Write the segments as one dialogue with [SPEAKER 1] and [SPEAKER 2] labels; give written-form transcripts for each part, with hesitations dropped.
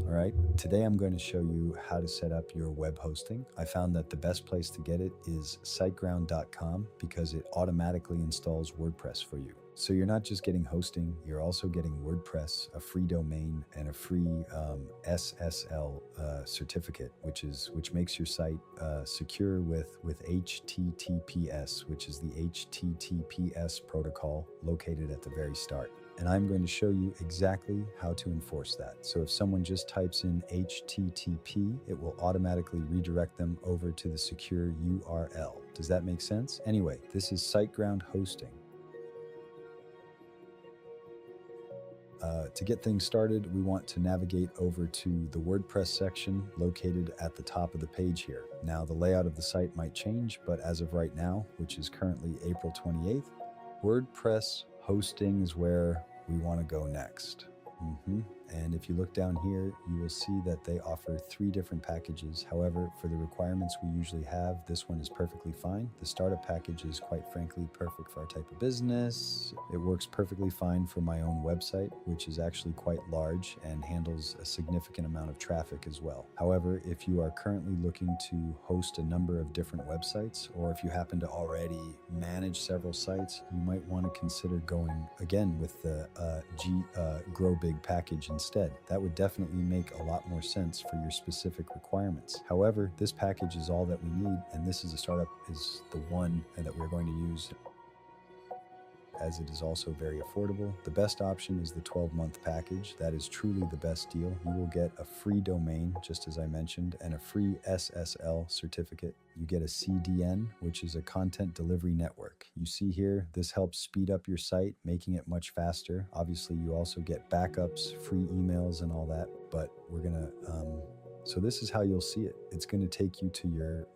[SPEAKER 1] All right, today I'm going to show you how to set up your web hosting. I found that the best place to get it is SiteGround.com because it automatically installs WordPress for you. So you're not just getting hosting, you're also getting WordPress, a free domain, and a free SSL certificate, which makes your site secure with HTTPS, which is the HTTPS protocol located at the very start. And I'm going to show you exactly how to enforce that. So if someone just types in HTTP, it will automatically redirect them over to the secure URL. Does that make sense? Anyway, this is SiteGround hosting. To get things started, we want to navigate over to the WordPress section located at the top of the page here. Now, the layout of the site might change, but as of right now, which is currently April 28th, WordPress hosting is where we want to go next. And if you look down here, you will see that they offer 3 different packages. However, for the requirements we usually have, this one is perfectly fine. The startup package is quite frankly perfect for our type of business. It works perfectly fine for my own website, which is actually quite large and handles a significant amount of traffic as well. However, if you are currently looking to host a number of different websites, or if you happen to already manage several sites, you might want to consider going again with the Grow Big package instead. That would definitely make a lot more sense for your specific requirements. However, this package is all that we need, and this is a startup is the one that we're going to use, as it is also very affordable. The best option is the 12-month package. That is truly the best deal. You will get a free domain, just as I mentioned, and a free SSL certificate. You get a CDN, which is a content delivery network. You see here, this helps speed up your site, making it much faster. Obviously, you also get backups, free emails, and all that, but we're gonna so this is how you'll see it. It's going to take you to your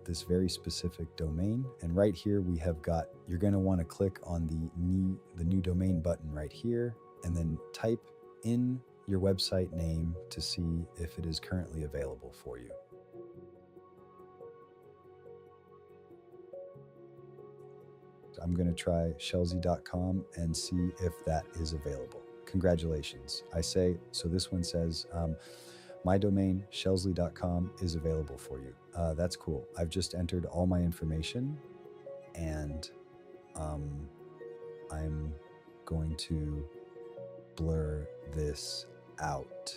[SPEAKER 1] this very specific domain, and right here we have got. You're going to want to click on the new domain button right here, and then type in your website name to see if it is currently available for you. I'm going to try Sheldon.com and see if that is available. Congratulations. I say so. This one says. My domain, Sheldon.com, is available for you. That's cool. I've just entered all my information, and I'm going to blur this out.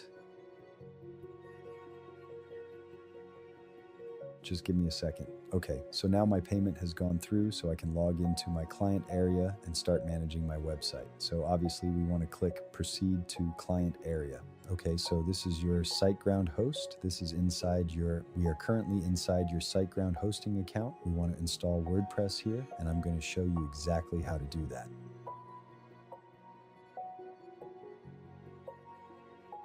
[SPEAKER 1] Just give me a second. Okay, so now my payment has gone through, so I can log into my client area and start managing my website. So obviously we want to click proceed to client area. Okay, so this is your SiteGround host. This is we are currently inside your SiteGround hosting account. We want to install WordPress here, and I'm going to show you exactly how to do that.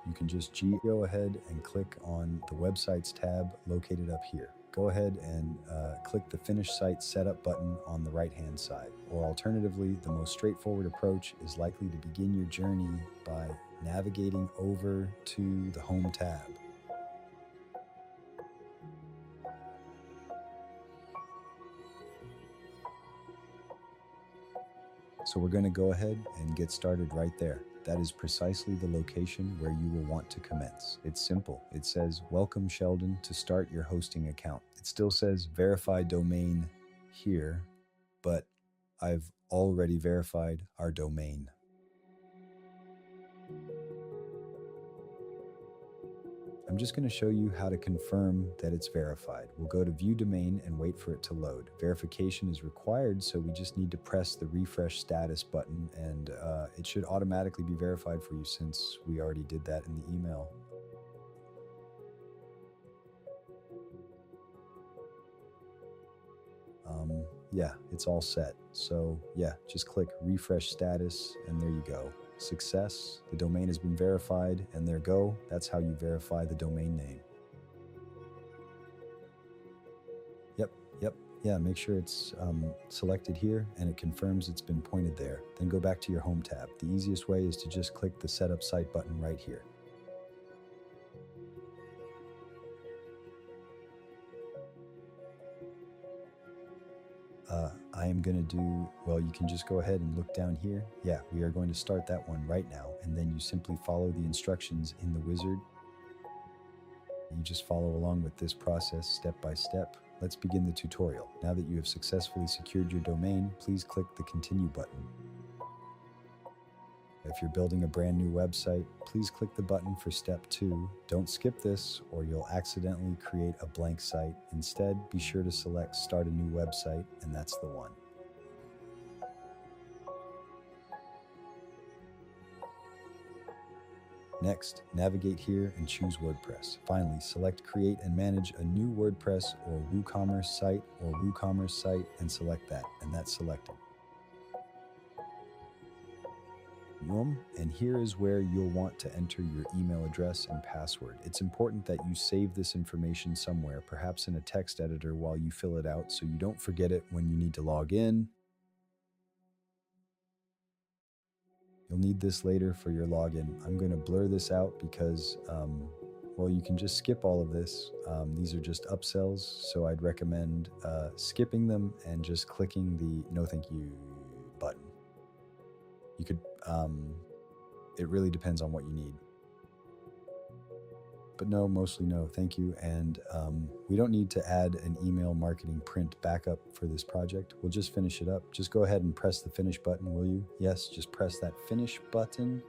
[SPEAKER 1] You can just go ahead and click on the websites tab located up here. Go ahead and click the Finish Site Setup button on the right-hand side. Or alternatively, the most straightforward approach is likely to begin your journey by navigating over to the Home tab. So we're going to go ahead and get started right there. That is precisely the location where you will want to commence. It's simple. It says, "Welcome Sheldon to start your hosting account." It still says verify domain here, but I've already verified our domain. I'm just going to show you how to confirm that it's verified. We'll go to View Domain and wait for it to load. Verification is required, so we just need to press the Refresh Status button, and it should automatically be verified for you since we already did that in the email. Yeah, it's all set. So yeah, just click Refresh Status, and there you go. Success, the domain has been verified, and there go. That's how you verify the domain name. Yep, yeah, make sure it's selected here and it confirms it's been pointed there. Then go back to your Home tab. The easiest way is to just click the Setup Site button right here. I am going to do, well, you can just go ahead and look down here. Yeah, we are going to start that one right now, and then you simply follow the instructions in the wizard You just follow along with this process step by step. Let's begin the tutorial. Now that you have successfully secured your domain, please click the Continue button. If you're building a brand new website, please click the button for step 2. Don't skip this or you'll accidentally create a blank site. Instead, be sure to select Start a New Website, and that's the one. Next, navigate here and choose WordPress. Finally, select Create and Manage a New WordPress or WooCommerce site or WooCommerce site and select that, and that's selected. And here is where you'll want to enter your email address and password. It's important that you save this information somewhere, perhaps in a text editor while you fill it out so you don't forget it when you need to log in. You'll need this later for your login. I'm going to blur this out because, well, you can just skip all of this. These are just upsells, so I'd recommend skipping them and just clicking the No Thank You button. You could, it really depends on what you need. But no, mostly no, thank you. And we don't need to add an email marketing print backup for this project. We'll just finish it up. Just go ahead and press the Finish button, will you? Yes, just press that Finish button.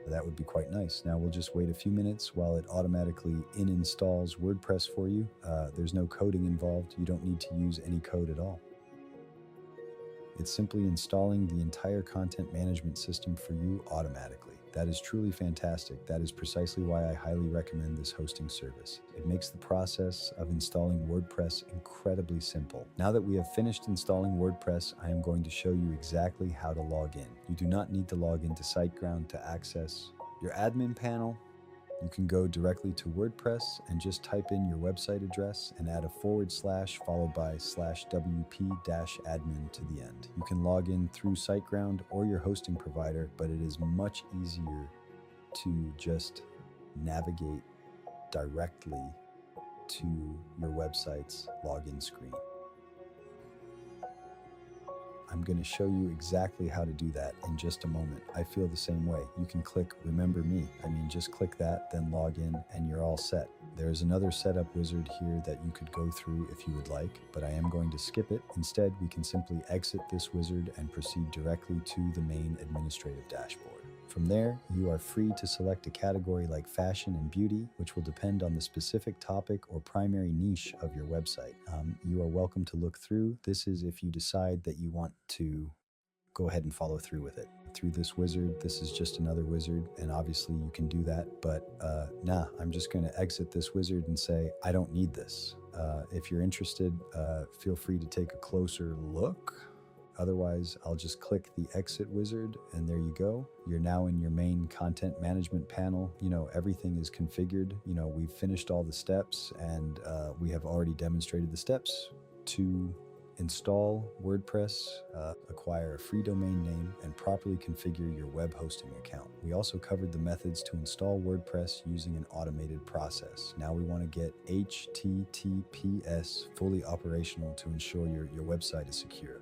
[SPEAKER 1] That would be quite nice. Now we'll just wait a few minutes while it automatically installs WordPress for you. There's no coding involved. You don't need to use any code at all. It's simply installing the entire content management system for you automatically. That is truly fantastic. That is precisely why I highly recommend this hosting service. It makes the process of installing WordPress incredibly simple. Now that we have finished installing WordPress, I am going to show you exactly how to log in. You do not need to log into SiteGround to access your admin panel. You can go directly to WordPress and just type in your website address and add a / followed by /wp-admin to the end. You can log in through SiteGround or your hosting provider, but it is much easier to just navigate directly to your website's login screen. I'm going to show you exactly how to do that in just a moment. I feel the same way. You can click Remember Me. Just click that, then log in, and you're all set. There's another setup wizard here that you could go through if you would like, but I am going to skip it. Instead, we can simply exit this wizard and proceed directly to the main administrative dashboard. From there, you are free to select a category like fashion and beauty, which will depend on the specific topic or primary niche of your website. You are welcome to look through. This is if you decide that you want to go ahead and follow through with it. Through this wizard, this is just another wizard, and obviously you can do that, but I'm just going to exit this wizard and say, I don't need this. If you're interested, feel free to take a closer look. Otherwise, I'll just click the exit wizard and there you go. You're now in your main content management panel. Everything is configured. We've finished all the steps and we have already demonstrated the steps to install WordPress, acquire a free domain name, and properly configure your web hosting account. We also covered the methods to install WordPress using an automated process. Now we want to get HTTPS fully operational to ensure your website is secure.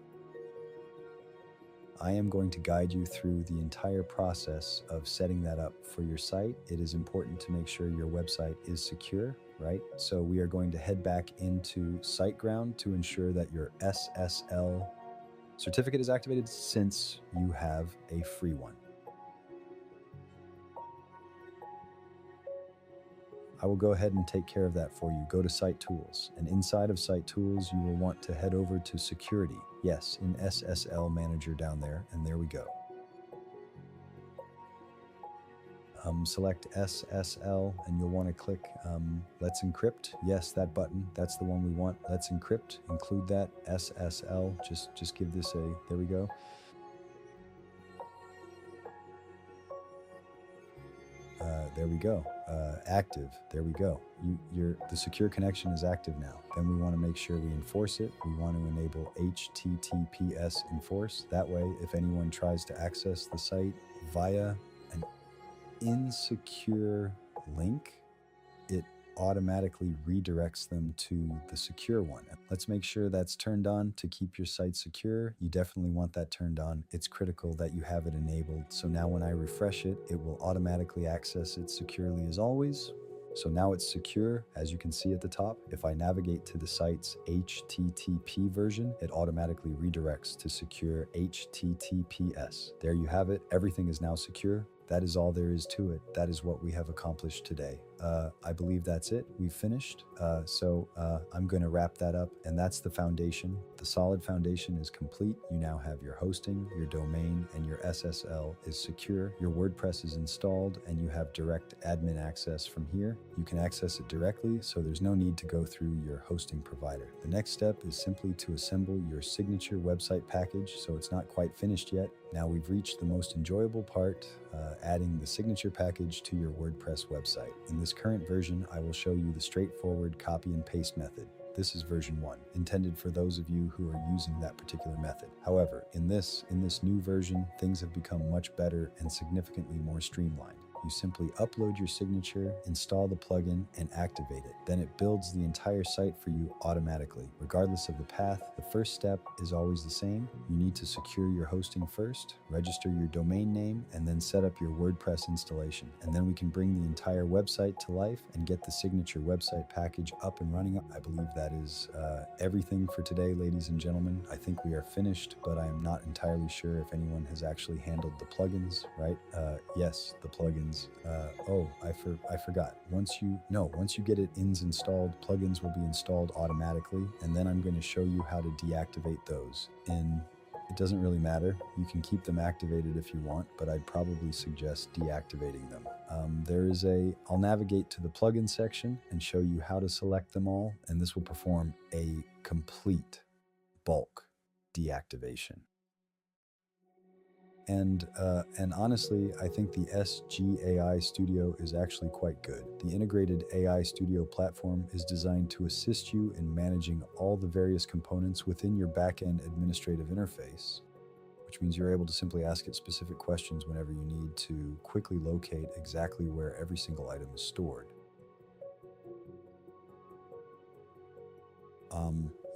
[SPEAKER 1] I am going to guide you through the entire process of setting that up for your site. It is important to make sure your website is secure, right? So we are going to head back into SiteGround to ensure that your SSL certificate is activated since you have a free one. I will go ahead and take care of that for you. Go to Site Tools, and inside of Site Tools, you will want to head over to Security. Yes, in SSL Manager down there, and there we go. Select SSL, and you'll want to click Let's Encrypt. Yes, that button, that's the one we want. Let's Encrypt, include that SSL. Just give this a, there we go. There we go. Active. There we go. The secure connection is active now. Then we want to make sure we enforce it. We want to enable HTTPS enforce. That way, if anyone tries to access the site via an insecure link, it automatically redirects them to the secure one. Let's make sure that's turned on to keep your site secure. You definitely want that turned on. It's critical that you have it enabled. So now when I refresh it, it will automatically access it securely as always. So now it's secure, as you can see at the top. If I navigate to the site's HTTP version, it automatically redirects to secure HTTPS. There you have it. Everything is now secure. That is all there is to it. That is what we have accomplished today. I believe that's it. We've finished. I'm going to wrap that up, and that's the foundation. The solid foundation is complete. You now have your hosting, your domain, and your SSL is secure. Your WordPress is installed, and you have direct admin access from here. You can access it directly, so there's no need to go through your hosting provider. The next step is simply to assemble your signature website package, so it's not quite finished yet. Now we've reached the most enjoyable part, adding the signature package to your WordPress website. In this current version, I will show you the straightforward copy and paste method. This is version 1, intended for those of you who are using that particular method. However, in this new version, things have become much better and significantly more streamlined. You simply upload your signature, install the plugin, and activate it. Then it builds the entire site for you automatically. Regardless of the path, the first step is always the same. You need to secure your hosting first, register your domain name, and then set up your WordPress installation. And then we can bring the entire website to life and get the signature website package up and running. I believe that is everything for today, ladies and gentlemen. I think we are finished, but I am not entirely sure if anyone has actually handled the plugins, right? Yes, the plugins. I forgot. Once you get it installed, plugins will be installed automatically, and then I'm going to show you how to deactivate those. It doesn't really matter. You can keep them activated if you want, but I'd probably suggest deactivating them. I'll navigate to the plugin section and show you how to select them all, and this will perform a complete bulk deactivation. And honestly, I think the SGAI Studio is actually quite good. The integrated AI Studio platform is designed to assist you in managing all the various components within your backend administrative interface, which means you're able to simply ask it specific questions whenever you need to quickly locate exactly where every single item is stored.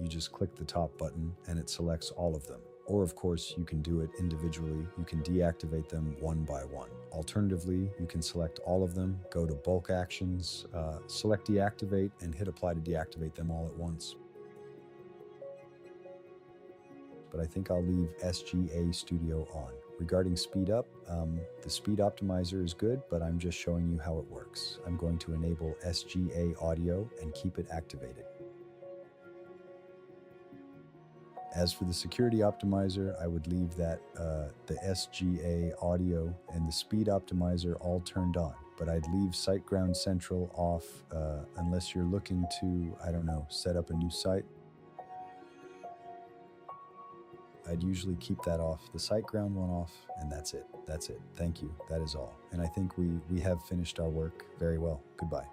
[SPEAKER 1] You just click the top button and it selects all of them. Or of course, you can do it individually. You can deactivate them one by one. Alternatively, you can select all of them, go to bulk actions, select deactivate, and hit apply to deactivate them all at once. But I think I'll leave SGA Studio on. Regarding speed up, the speed optimizer is good, but I'm just showing you how it works. I'm going to enable SGA audio and keep it activated. As for the security optimizer, I would leave that the SGA audio and the speed optimizer all turned on. But I'd leave SiteGround Central off unless you're looking to, I don't know, set up a new site. I'd usually keep that off, the SiteGround one off, and that's it. That's it. Thank you. That is all. And I think we have finished our work very well. Goodbye.